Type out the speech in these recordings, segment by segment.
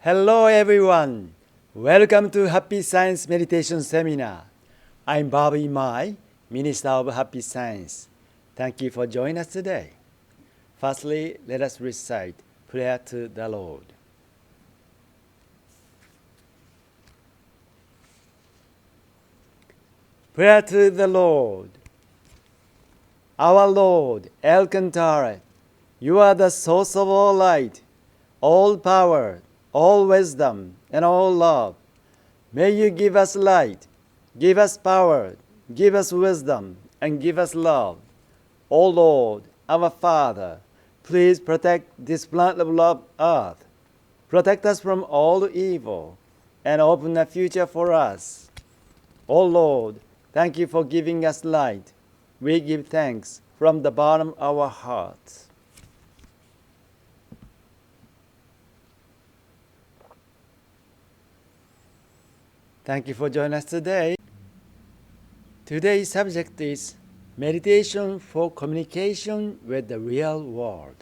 Hello everyone. Welcome to Happy Science Meditation Seminar. I'm Bobby Mai, Minister of Happy Science. Thank you for joining us today. Firstly, let us recite Prayer to the Lord. Prayer to the Lord. Our Lord, Alcantara, you are the source of all light, all power, all wisdom, and all love. May you give us light, give us power, give us wisdom, and give us love. O Lord, our Father, please protect this planet of love earth. Protect us from all evil, and open a future for us. O Lord, thank you for giving us light. We give thanks from the bottom of our hearts. Thank you for joining us today. Today's subject is meditation for communication with the real world.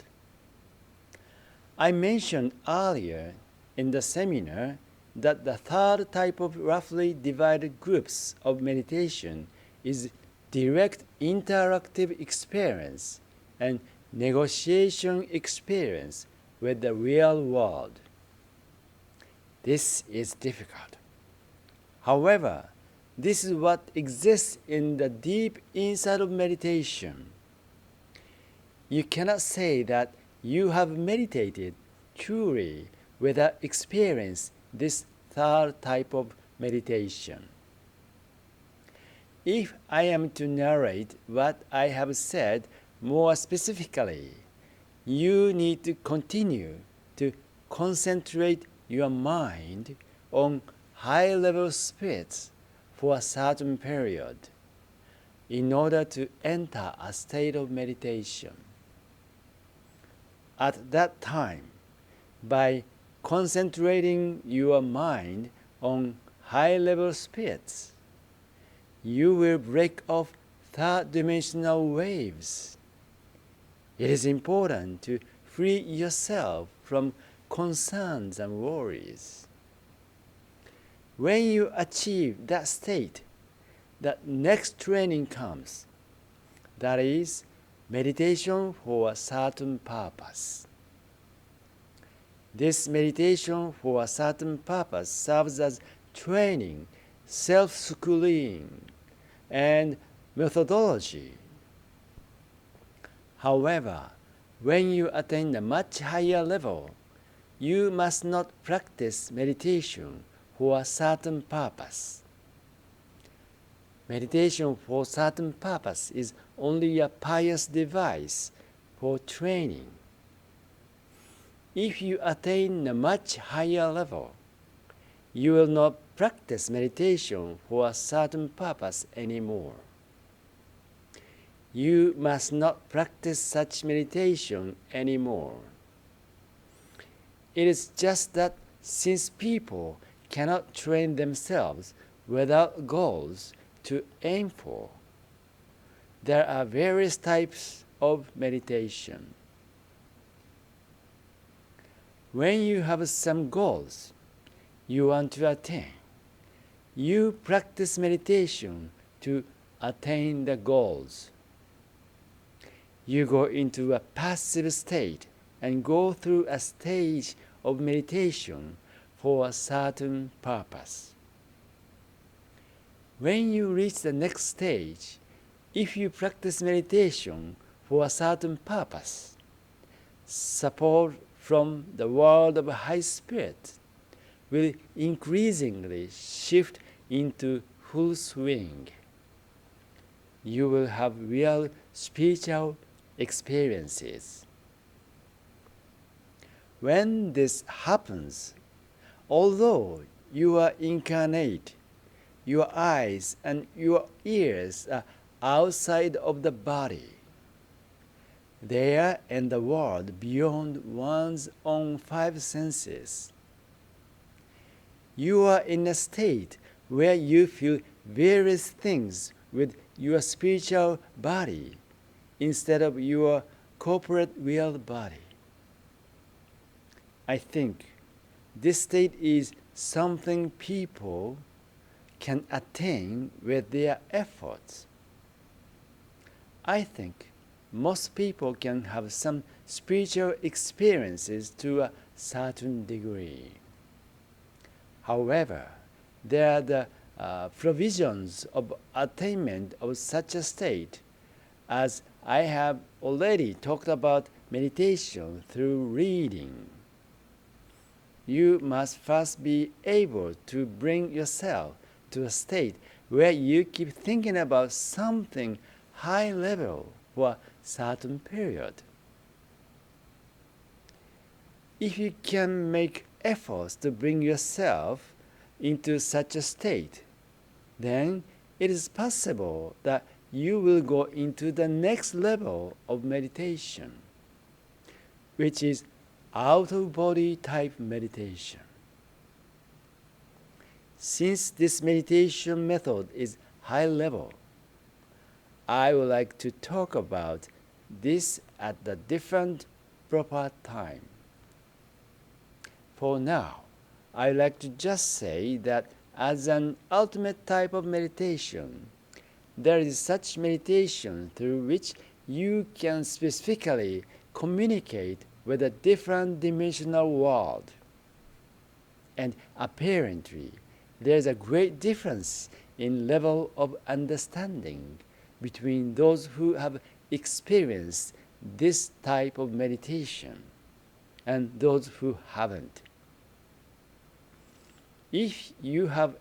I mentioned earlier in the seminar that the third type of roughly divided groups of meditation is direct interactive experience and negotiation experience with the real world. This is difficult. However, this is what exists in the deep inside of meditation. You cannot say that you have meditated truly without experience this third type of meditation. If I am to narrate what I have said more specifically, you need to continue to concentrate your mind on high-level spirits for a certain period in order to enter a state of meditation. At that time, by concentrating your mind on high-level spirits, you will break off third-dimensional waves. It is important to free yourself from concerns and worries. When you achieve that state, the next training comes. That is, meditation for a certain purpose. This meditation for a certain purpose serves as training, self-schooling, and methodology. However, when you attain a much higher level, you must not practice meditation for a certain purpose. Meditation for a certain purpose is only a pious device for training. If you attain a much higher level, you will not practice meditation for a certain purpose anymore. You must not practice such meditation anymore. It is just that since people cannot train themselves without goals to aim for, there are various types of meditation. When you have some goals you want to attain, you practice meditation to attain the goals. You go into a passive state and go through a stage of meditation for a certain purpose. When you reach the next stage, if you practice meditation for a certain purpose, support from the world of high spirit will increasingly shift into full swing. You will have real spiritual experiences. When this happens, although you are incarnate, your eyes and your ears are outside of the body. They are in the world beyond one's own five senses. You are in a state where you feel various things with your spiritual body instead of your corporate real body. I think this state is something people can attain with their efforts. I think most people can have some spiritual experiences to a certain degree. However, there are the provisions of attainment of such a state, as I have already talked about meditation through reading. You must first be able to bring yourself to a state where you keep thinking about something high level for a certain period. If you can make efforts to bring yourself into such a state, then it is possible that you will go into the next level of meditation, which is out-of-body type meditation. Since this meditation method is high level, I would like to talk about this at a different proper time. For now, I would like to just say that as an ultimate type of meditation, there is such meditation through which you can specifically communicate with a different dimensional world. And apparently, there is a great difference in level of understanding between those who have experienced this type of meditation and those who haven't. If you have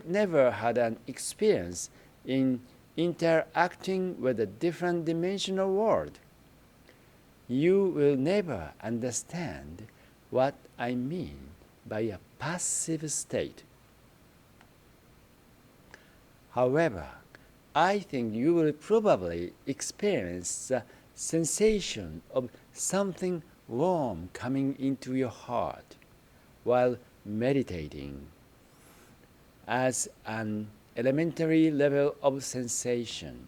never had an experience in interacting with a different dimensional world, you will never understand what I mean by a passive state. However, I think you will probably experience the sensation of something warm coming into your heart while meditating as an elementary level of sensation.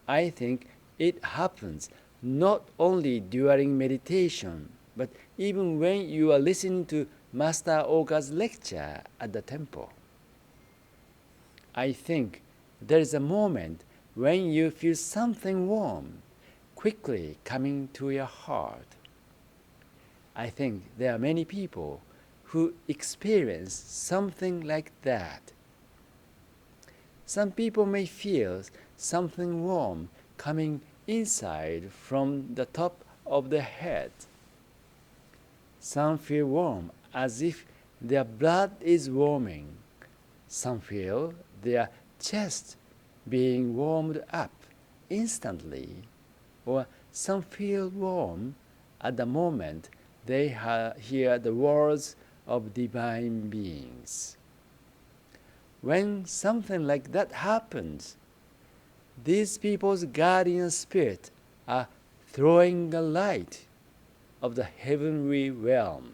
I think it happens not only during meditation, but even when you are listening to Master Oka's lecture at the temple. I think there is a moment when you feel something warm quickly coming to your heart. I think there are many people who experience something like that. Some people may feel something warm coming inside from the top of the head. Some feel warm as if their blood is warming. Some feel their chest being warmed up instantly, or some feel warm at the moment they hear the words of divine beings. When something like that happens, these people's guardian spirit are throwing the light of the heavenly realm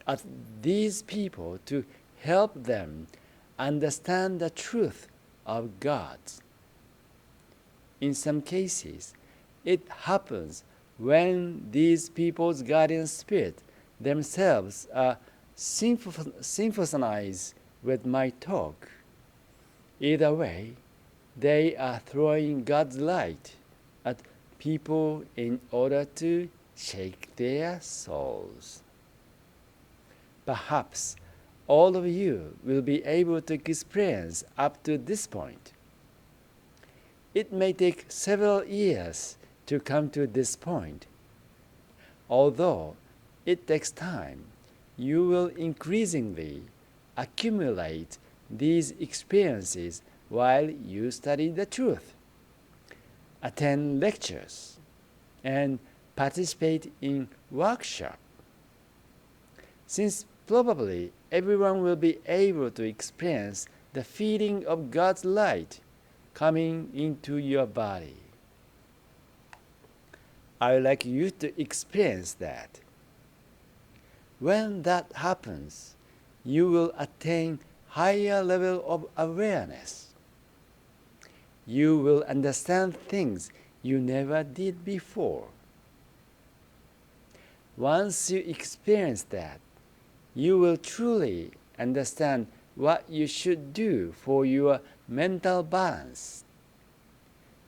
at these people to help them understand the truth of God. In some cases, it happens when these people's guardian spirit themselves are sympathized with my talk. Either way, they are throwing God's light at people in order to shake their souls. Perhaps all of you will be able to experience up to this point. It may take several years to come to this point. Although it takes time, you will increasingly accumulate these experiences while you study the truth, attend lectures, and participate in workshops. Since probably everyone will be able to experience the feeling of God's light coming into your body, I would like you to experience that. When that happens, you will attain higher level of awareness. You will understand things you never did before. Once you experience that, you will truly understand what you should do for your mental balance.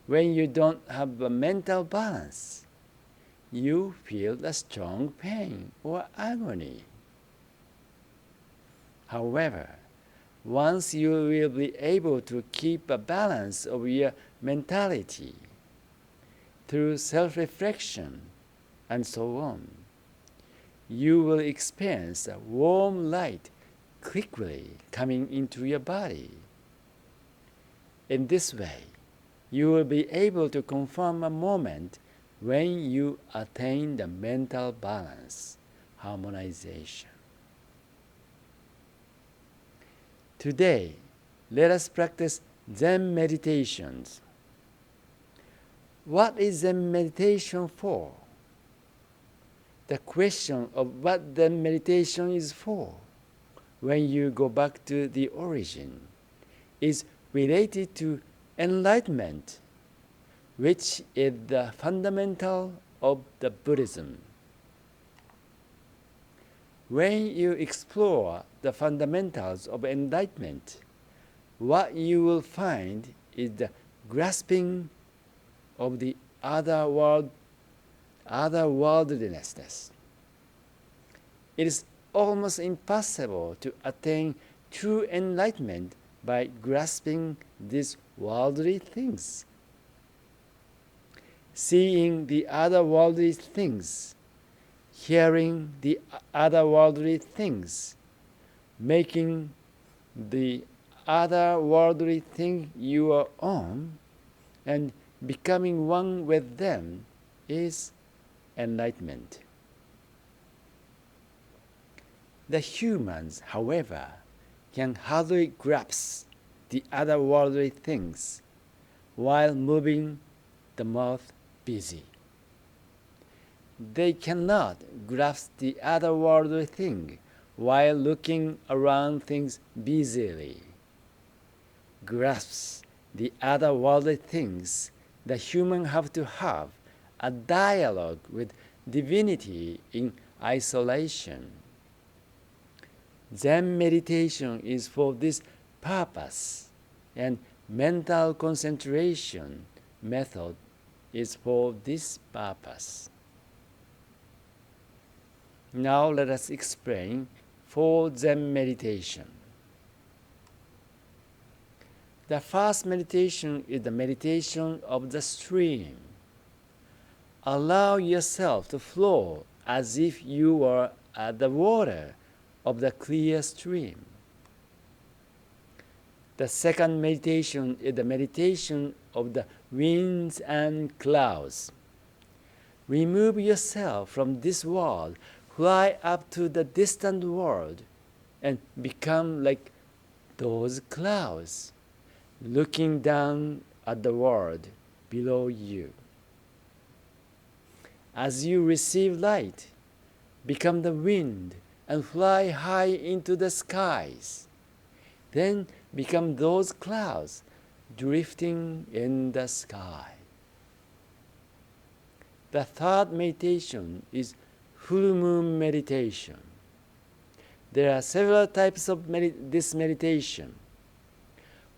When you don't have a mental balance, you feel a strong pain or agony. However, once you will be able to keep a balance of your mentality through self-reflection and so on, you will experience a warm light quickly coming into your body. In this way, you will be able to confirm a moment when you attain the mental balance, harmonization. Today, let us practice Zen meditations. What is Zen meditation for? The question of what Zen meditation is for, when you go back to the origin, is related to enlightenment, which is the fundamental of the Buddhism. When you explore the fundamentals of enlightenment, what you will find is the grasping of the otherworldliness. It is almost impossible to attain true enlightenment by grasping these worldly things. Seeing the otherworldly things, hearing the otherworldly things, making the otherworldly thing your own, and becoming one with them is enlightenment. The humans, however, can hardly grasp the otherworldly things while moving the mouth busy. They cannot grasp the otherworldly thing while looking around things busily. Grasps the otherworldly things, the human have to have a dialogue with divinity in isolation. Zen meditation is for this purpose, and mental concentration method is for this purpose. Now let us explain 4 Zen meditation. The first meditation is the meditation of the stream. Allow yourself to flow as if you were at the water of the clear stream. The second meditation is the meditation of the winds and clouds. Remove yourself from this world, fly up to the distant world, and become like those clouds, looking down at the world below you. As you receive light, become the wind and fly high into the skies. Then become those clouds drifting in the sky. The third meditation is full moon meditation. There are several types of this meditation.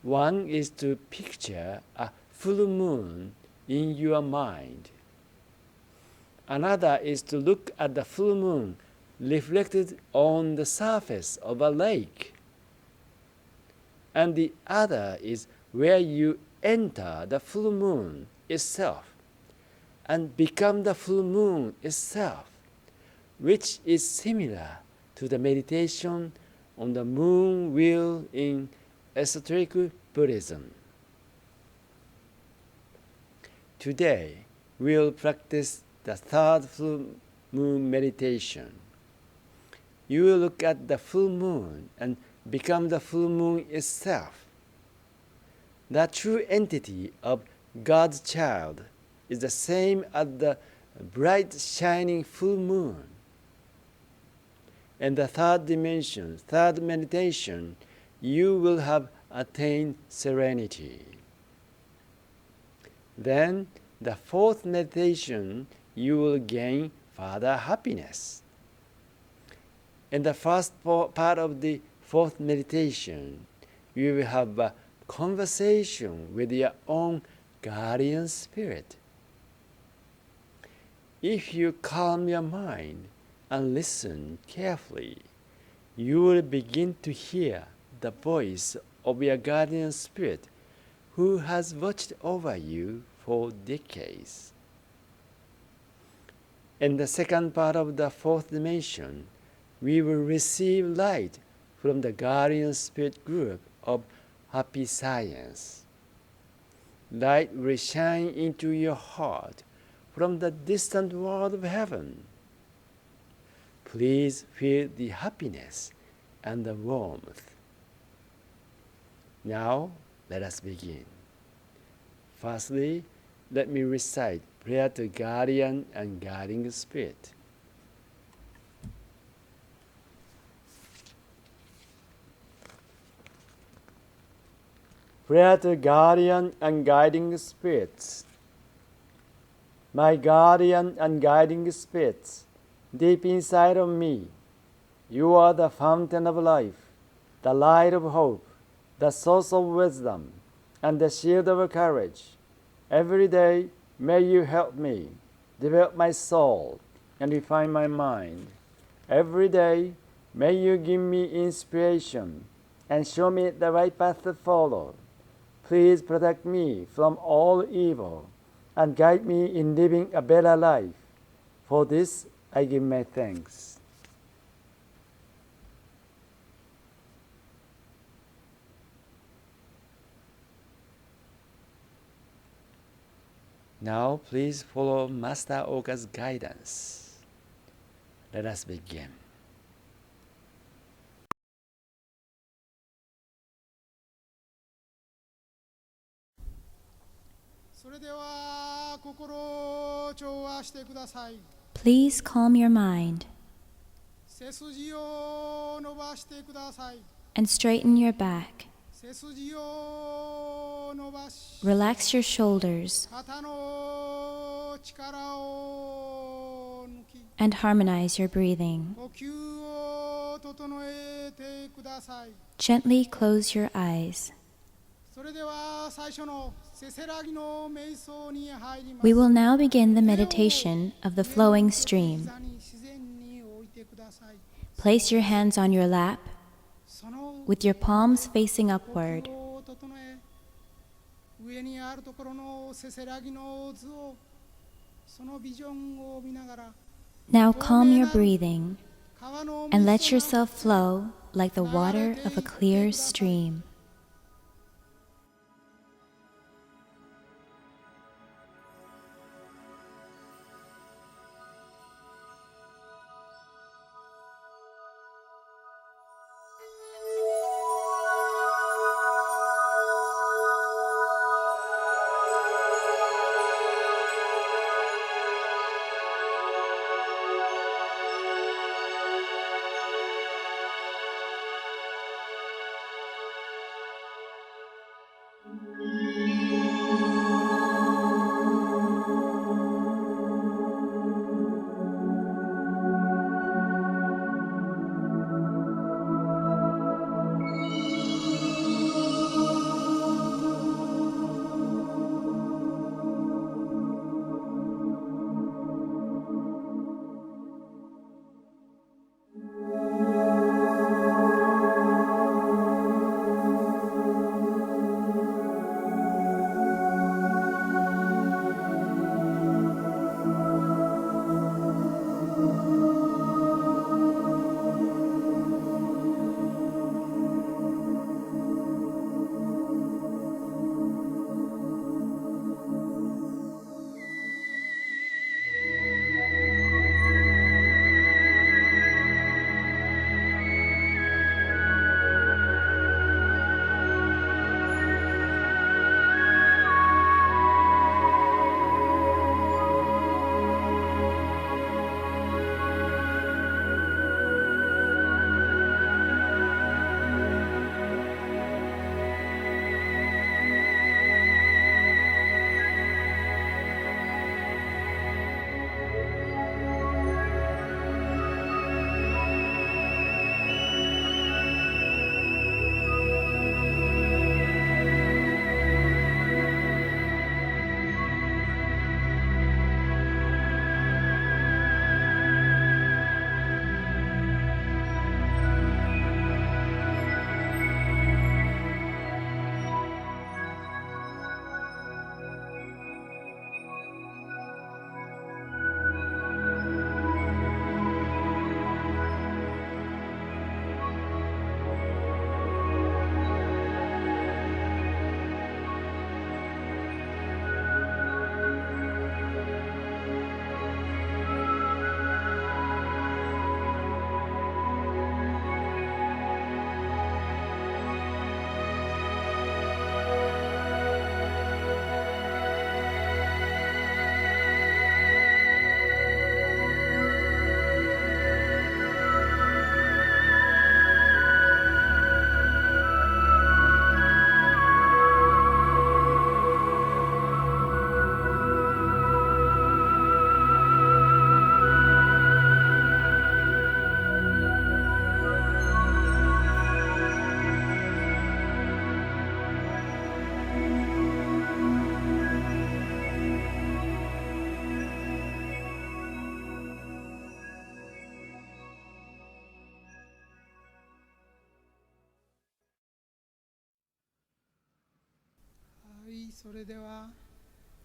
One is to picture a full moon in your mind. Another is to look at the full moon reflected on the surface of a lake. And the other is where you enter the full moon itself and become the full moon itself, which is similar to the meditation on the moon wheel in esoteric Buddhism. Today, we'll practice the third full moon meditation. You will look at the full moon and become the full moon itself. The true entity of God's child is the same as the bright shining full moon. In the third dimension, third meditation, you will have attained serenity. Then, the fourth meditation, you will gain further happiness. In the first part of the fourth meditation, you will have a conversation with your own guardian spirit. If you calm your mind and listen carefully, you will begin to hear the voice of your guardian spirit who has watched over you for decades. In the second part of the fourth dimension, we will receive light from the guardian spirit group of happy science. Light will shine into your heart from the distant world of heaven. Please feel the happiness and the warmth. Now, let us begin. Firstly, let me recite prayer to guardian and guiding spirit. Prayer to guardian and guiding spirits. My guardian and guiding spirits, deep inside of me, you are the fountain of life, the light of hope, the source of wisdom, and the shield of courage. Every day, may you help me develop my soul and refine my mind. Every day, may you give me inspiration and show me the right path to follow. Please protect me from all evil and guide me in living a better life. For this, I give my thanks. Now, please follow Master Oka's guidance. Let us begin. Please calm your mind and straighten your back. Relax your shoulders and harmonize your breathing. Gently close your eyes. We will now begin the meditation of the flowing stream. Place your hands on your lap with your palms facing upward. Now calm your breathing and let yourself flow like the water of a clear stream.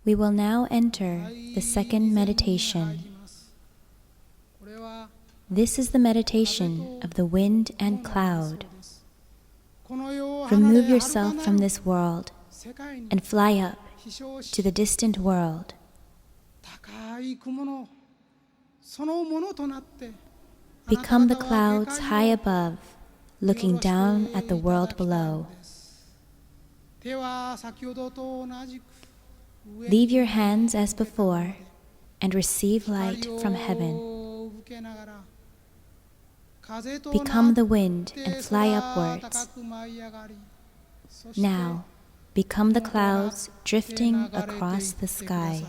We will now enter the second meditation. This is the meditation of the wind and cloud. Remove yourself from this world and fly up to the distant world. Become the clouds high above, looking down at the world below. Leave your hands as before and receive light from heaven. Become the wind and fly upwards. Now, become the clouds drifting across the sky.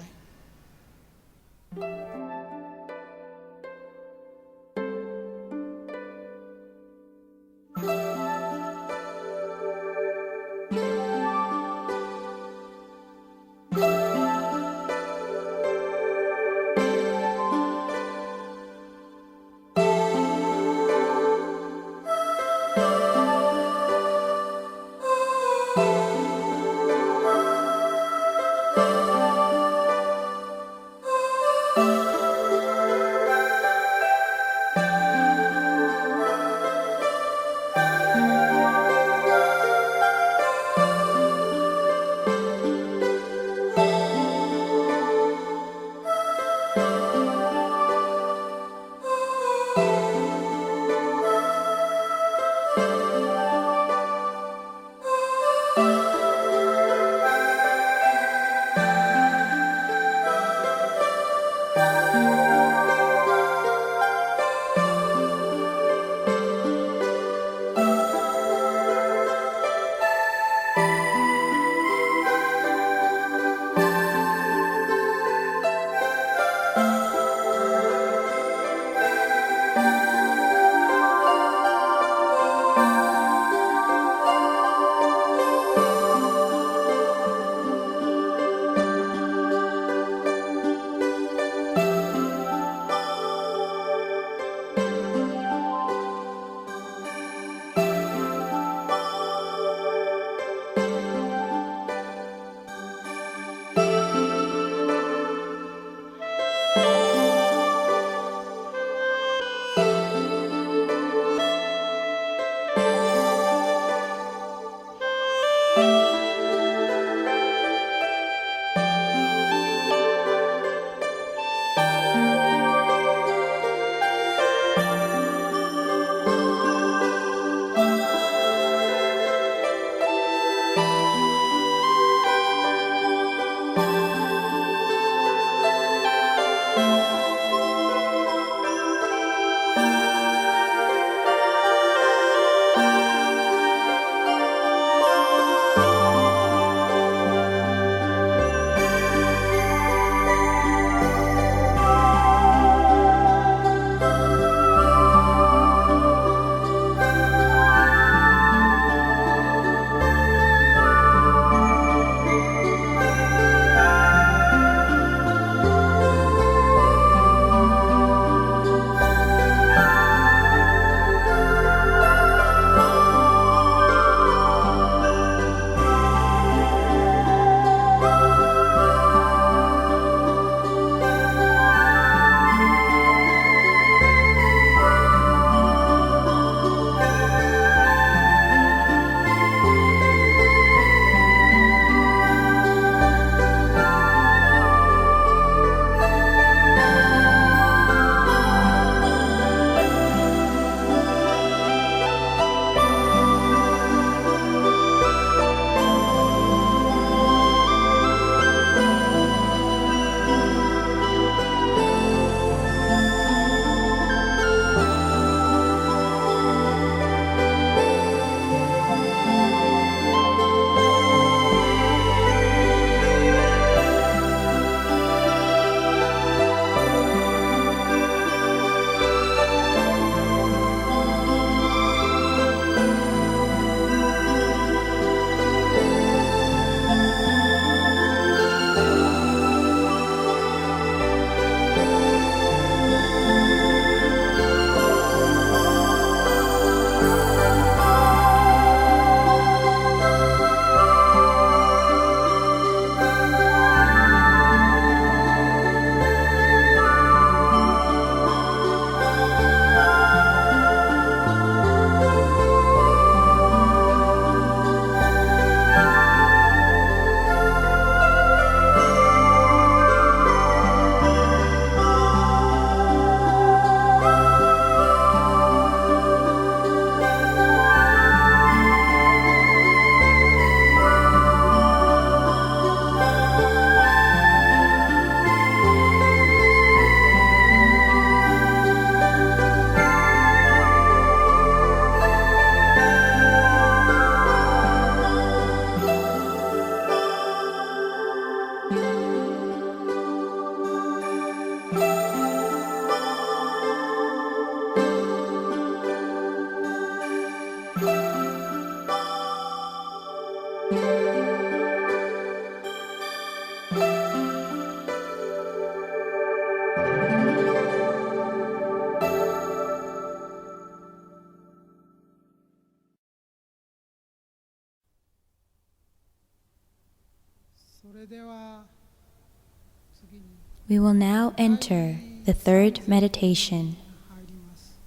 れでは次に We will now enter the third meditation. 入ります。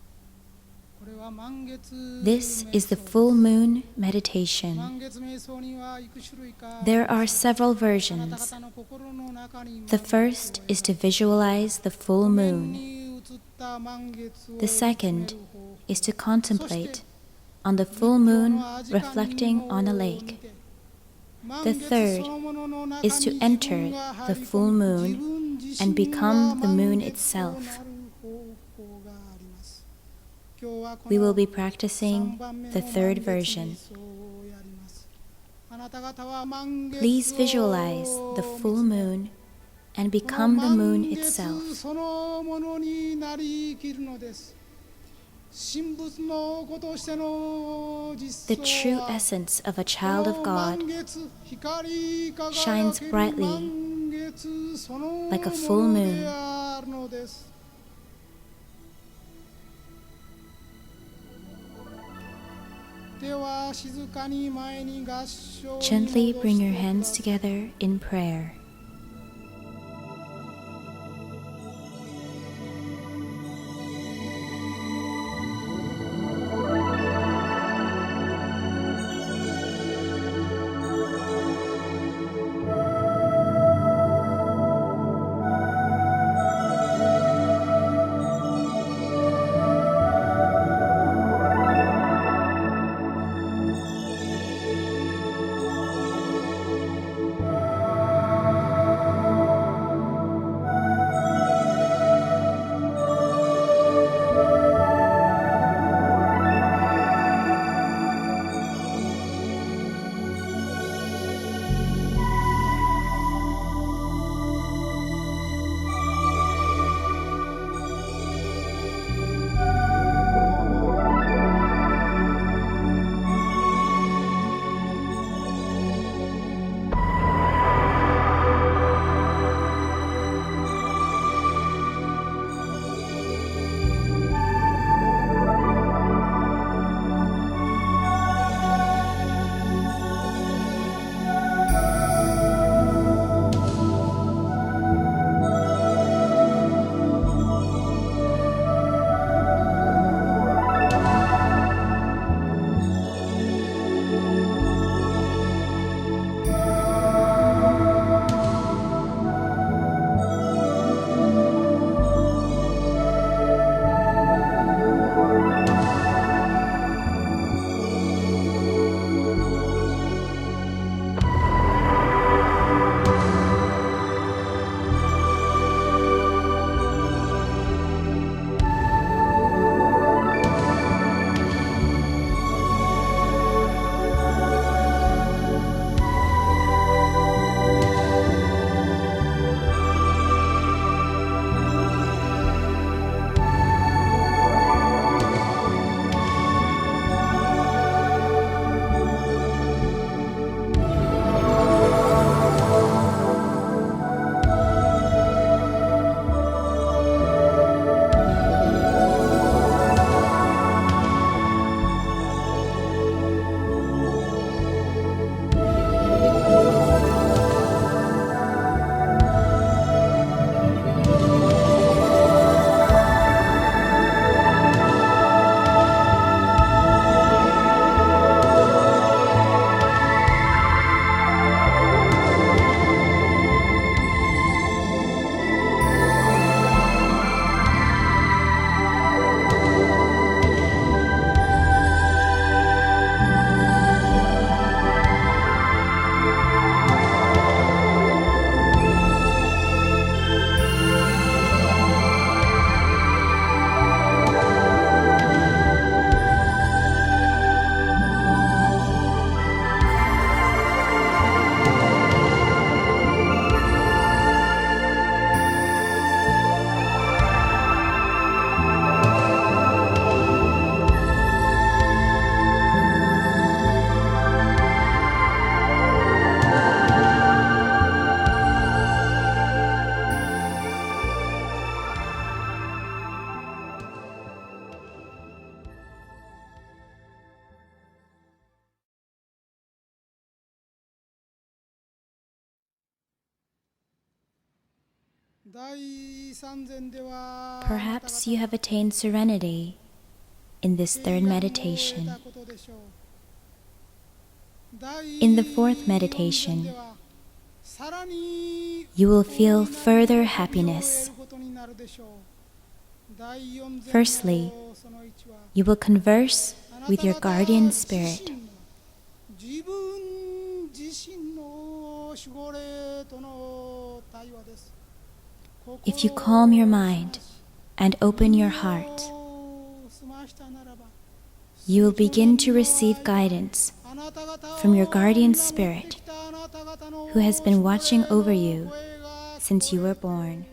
これは満月 This is the 瞑想 full moon meditation. 満月瞑想にはいく種類か There are several あなた versions. 方の心の中に The first is to visualize the full 面 moon. に映った満月を The second 見つめる方法 is to contemplate on the full moon reflecting on a lake. The third is to enter the full moon and become the moon itself. We will be practicing the third version. Please visualize the full moon and become the moon itself. The true essence of a child of God shines brightly like a full moon. Gently bring your hands together in prayer. 第三禅では Perhaps you have attained serenity in this third meditation. In the fourth meditation, you will feel further happiness. Firstly, you will converse with your guardian spirit. If you calm your mind and open your heart, you will begin to receive guidance from your guardian spirit who has been watching over you since you were born.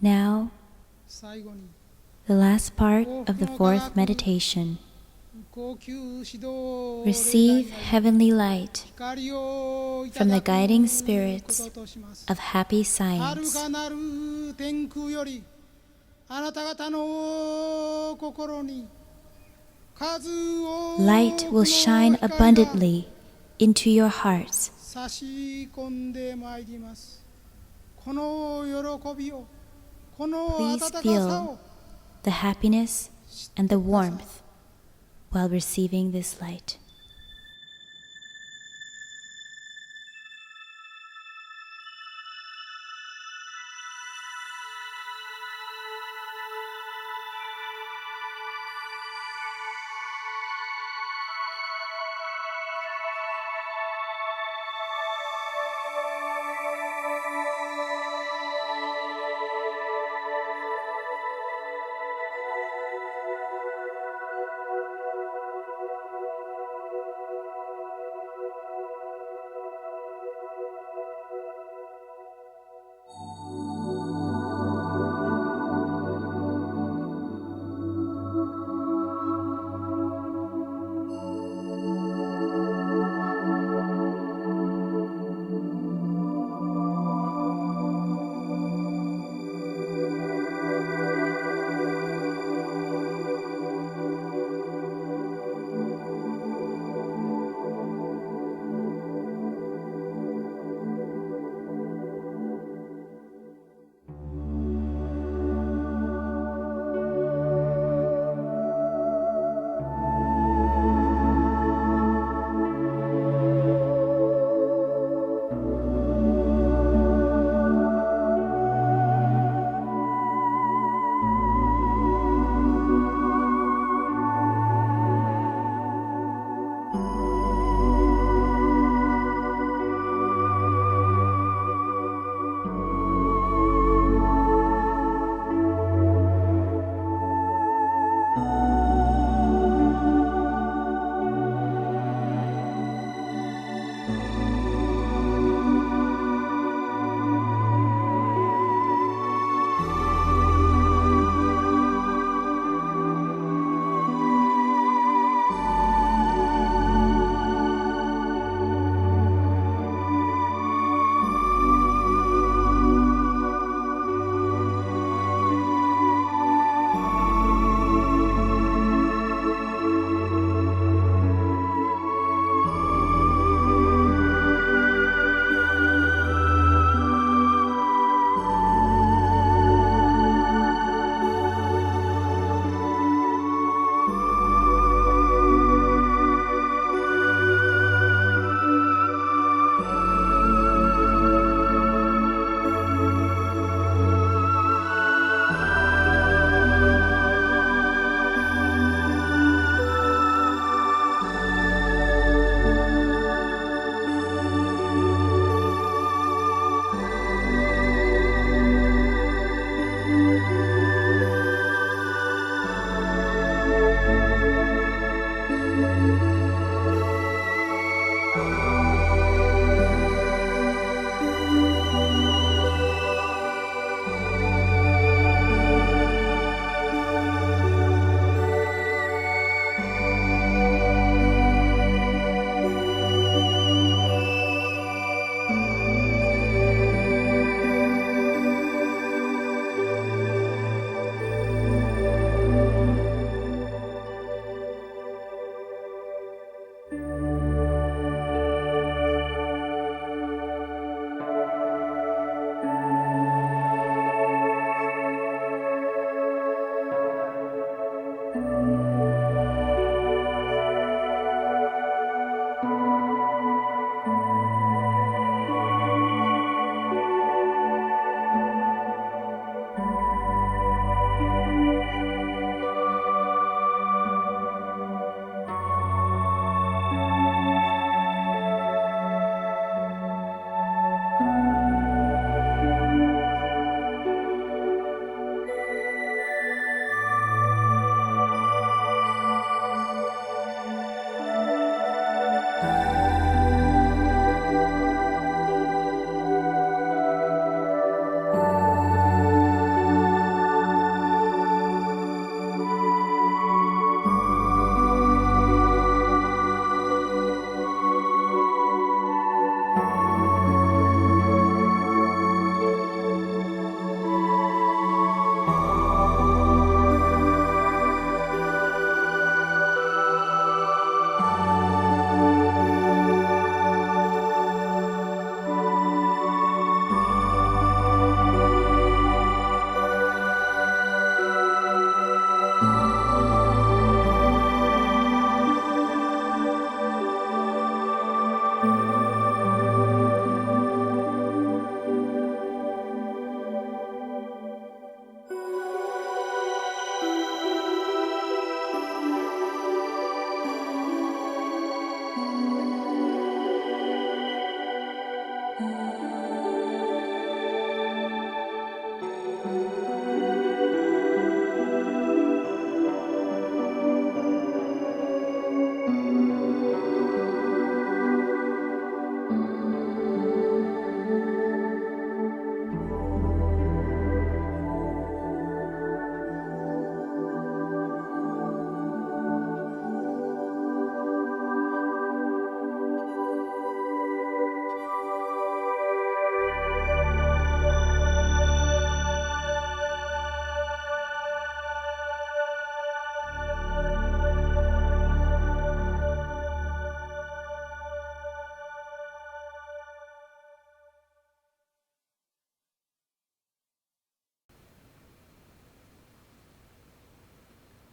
Now, the last part of the fourth meditation. Receive heavenly light from the guiding spirits of happy science. Light will shine abundantly into your hearts. Please feel the happiness and the warmth while receiving this light.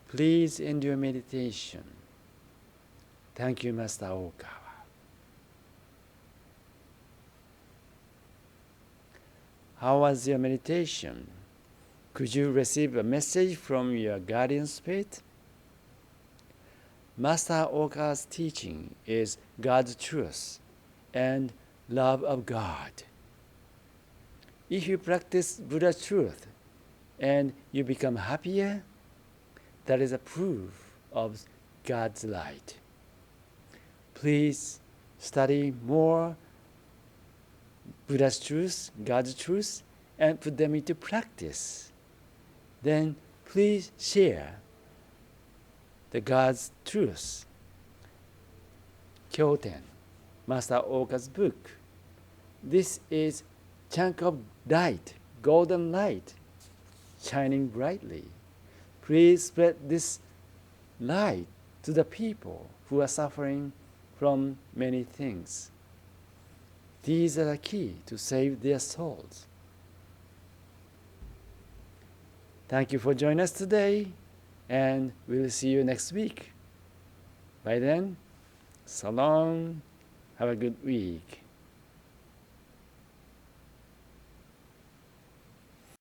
Please end your meditation. Thank you, Master Okawa. How was your meditation? Could you receive a message from your guardian spirit? Master Okawa's teaching is God's truth and love of God. If you practice Buddha's truth and you become happier, that is a proof of God's light. Please study more Buddha's truth, God's truth, and put them into practice. Then please share the God's truth. Kyoten, Master Oka's book. This is chunk of light, golden light, shining brightly. Please spread this light to the people who are suffering from many things. These are the key to save their souls. Thank you for joining us today, and we'll see you next week. By then, so long. Have a good week.